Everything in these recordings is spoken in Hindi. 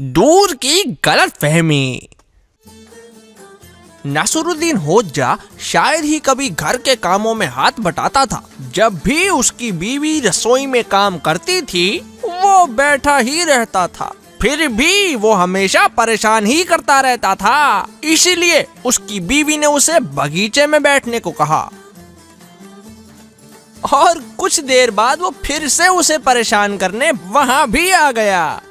दूर की गलतफहमी। नसरुद्दीन होज्जा शायद ही कभी घर के कामों में हाथ बटाता था। जब भी उसकी बीवी रसोई में काम करती थी वो बैठा ही रहता था, फिर भी वो हमेशा परेशान ही करता रहता था। इसीलिए उसकी बीवी ने उसे बगीचे में बैठने को कहा और कुछ देर बाद वो फिर से उसे परेशान करने वहां भी आ गया।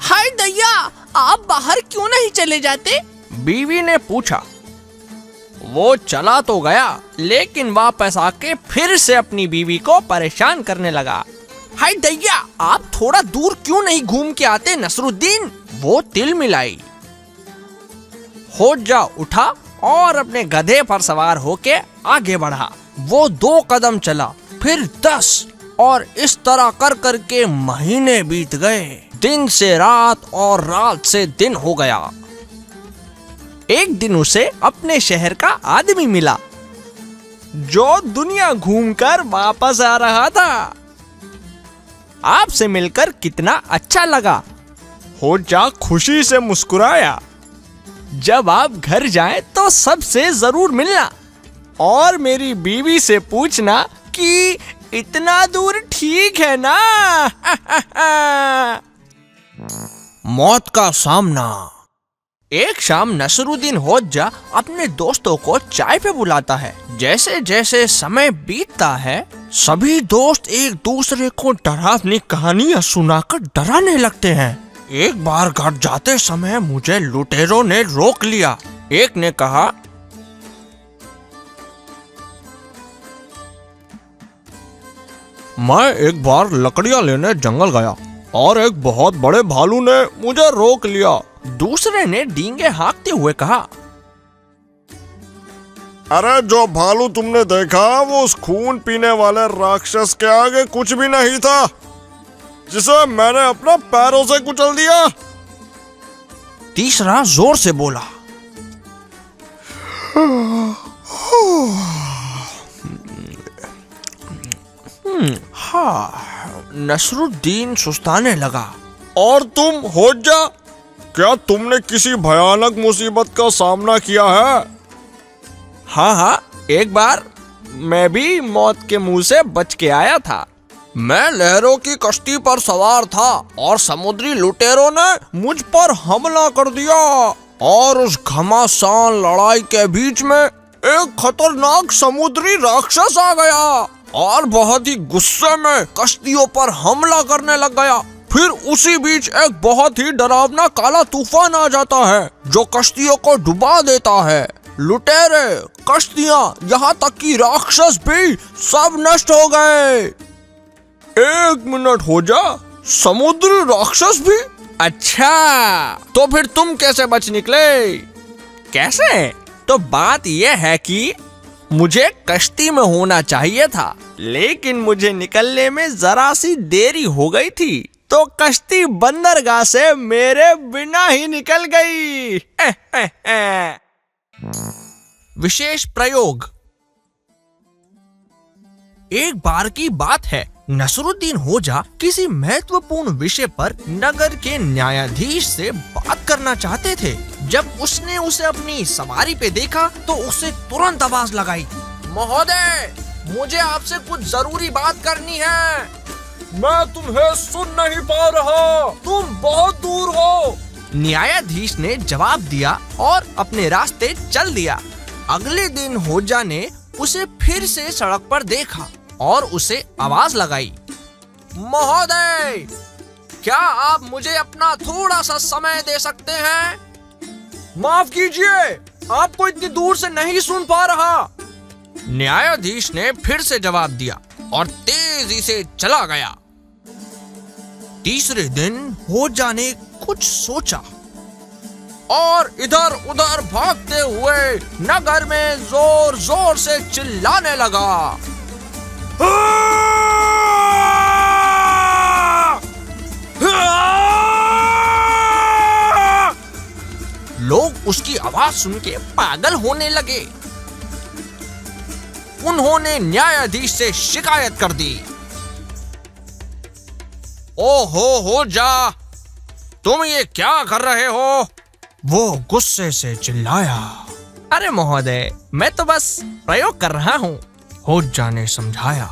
हाय दैया, आप बाहर क्यों नहीं चले जाते? बीवी ने पूछा। वो चला तो गया लेकिन वापस आके फिर से अपनी बीवी को परेशान करने लगा। हाय दैया, आप थोड़ा दूर क्यों नहीं घूम के आते नसरुद्दीन? वो तिल मिलाई। होज्जा उठा और अपने गधे पर सवार होके आगे बढ़ा। वो 2 कदम चला, फिर 10 और इस तरह कर करके महीने बीत गए। दिन से रात और रात से दिन हो गया। एक दिन उसे अपने शहर का आदमी मिला जो दुनिया घूमकर वापस आ रहा था। आपसे मिलकर कितना अच्छा लगा। होज्जा खुशी से मुस्कुराया। जब आप घर जाएं तो सबसे जरूर मिलना और मेरी बीवी से पूछना कि इतना दूर ठीक है ना। मौत का सामना। एक शाम नसरुद्दीन होज्जा अपने दोस्तों को चाय पे बुलाता है। जैसे जैसे समय बीतता है सभी दोस्त एक दूसरे को डरावनी कहानियां सुनाकर डराने लगते हैं। एक बार घर जाते समय मुझे लुटेरों ने रोक लिया। एक ने कहा, मैं एक बार लकड़ियां लेने जंगल गया और एक बहुत बड़े भालू ने मुझे रोक लिया। दूसरे ने डींगे हाँकते हुए कहा, अरे जो भालू तुमने देखा वो उस खून पीने वाले राक्षस के आगे कुछ भी नहीं था जिसे मैंने अपने पैरों से कुचल दिया। तीसरा जोर से बोला, हाँ। नसरुद्दीन सुस्ताने लगा। और तुम होज्जा, क्या तुमने किसी भयानक मुसीबत का सामना किया है? हाँ, एक बार मैं भी मौत के मुंह से बच के आया था। मैं लहरों की कश्ती पर सवार था और समुद्री लुटेरों ने मुझ पर हमला कर दिया और उस घमासान लड़ाई के बीच में एक खतरनाक समुद्री राक्षस आ गया और बहुत ही गुस्से में कश्तियों पर हमला करने लग गया। फिर उसी बीच एक बहुत ही डरावना काला तूफान आ जाता है जो कश्तियों को डुबा देता है। लुटेरे, कश्तियां, यहाँ तक कि राक्षस भी सब नष्ट हो गए। 1 मिनट होज्जा, समुद्री राक्षस भी? अच्छा, तो फिर तुम कैसे बच निकले? कैसे? तो बात यह है कि मुझे कश्ती में होना चाहिए था लेकिन मुझे निकलने में जरा सी देरी हो गई थी तो कश्ती बंदरगाह से मेरे बिना ही निकल गई। विशेष प्रयोग। एक बार की बात है, नसरुद्दीन होज्जा किसी महत्वपूर्ण विषय पर नगर के न्यायाधीश से बात करना चाहते थे। जब उसने उसे अपनी सवारी पे देखा तो उसे तुरंत आवाज लगाई, महोदय, मुझे आपसे कुछ जरूरी बात करनी है। मैं तुम्हें सुन नहीं पा रहा, तुम बहुत दूर हो। न्यायाधीश ने जवाब दिया और अपने रास्ते चल दिया। अगले दिन होज्जा ने उसे फिर से सड़क पर देखा और उसे आवाज लगाई, महोदय, क्या आप मुझे अपना थोड़ा सा समय दे सकते हैं? माफ कीजिए, आपको इतनी दूर से नहीं सुन पा रहा। न्यायाधीश ने फिर से जवाब दिया और तेजी से चला गया। तीसरे दिन होज्जा ने कुछ सोचा और इधर उधर भागते हुए नगर में जोर जोर से चिल्लाने लगा। लोग उसकी आवाज सुन के पागल होने लगे। उन्होंने न्यायाधीश से शिकायत कर दी। ओहो होज्जा, तुम ये क्या कर रहे हो? वो गुस्से से चिल्लाया। अरे महोदय, मैं तो बस प्रयोग कर रहा हूँ, होज्जा ने समझाया।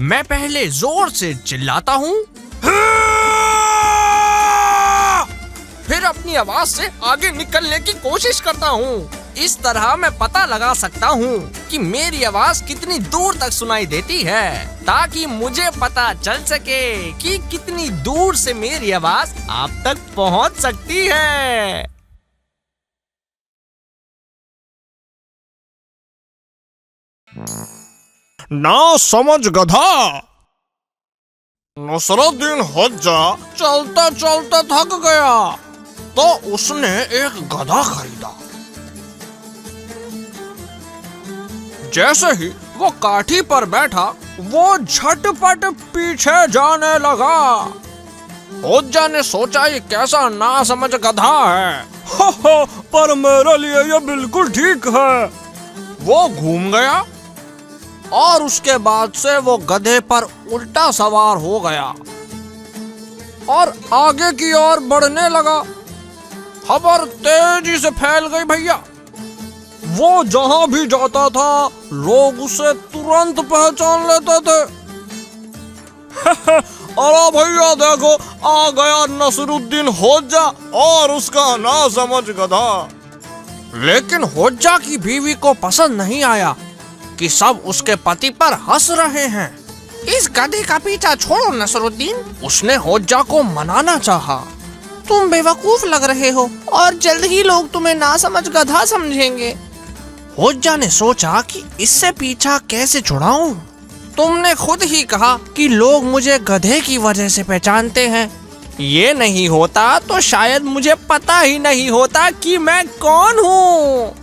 मैं पहले जोर से चिल्लाता हूँ, फिर अपनी आवाज से आगे निकलने की कोशिश करता हूँ। इस तरह मैं पता लगा सकता हूँ कि मेरी आवाज कितनी दूर तक सुनाई देती है, ताकि मुझे पता चल सके कि कितनी दूर से मेरी आवाज आप तक पहुँच सकती है। ना समझ गधा। नसरुद्दीन होज्जा चलता चलता थक गया तो उसने एक गधा खरीदा। जैसे ही वो काठी पर बैठा, वो झटपट पीछे जाने लगा। होज्जा ने सोचा, ये कैसा नासमझ गधा है। पर मेरे लिए ये बिल्कुल ठीक है। वो घूम गया और उसके बाद से वो गधे पर उल्टा सवार हो गया और आगे की ओर बढ़ने लगा। खबर तेजी से फैल गई भैया। वो जहां भी जाता था, लोग उसे तुरंत पहचान लेते थे। अरे भैया देखो, आ गया नसरुद्दीन होज्जा और उसका नासमझ गधा। लेकिन होज्जा की बीवी को पसंद नहीं आया कि सब उसके पति पर हंस रहे हैं। इस गधे का पीछा छोड़ो नसरुद्दीन, उसने होज्जा को मनाना चाहा। तुम बेवकूफ लग रहे हो और जल्द ही लोग तुम्हें नासमझ गधा समझेंगे। होज्जा ने सोचा कि इससे पीछा कैसे छुड़ाऊं। तुमने खुद ही कहा कि लोग मुझे गधे की वजह से पहचानते हैं। ये नहीं होता तो शायद मुझे पता ही नहीं होता कि मैं कौन हूँ।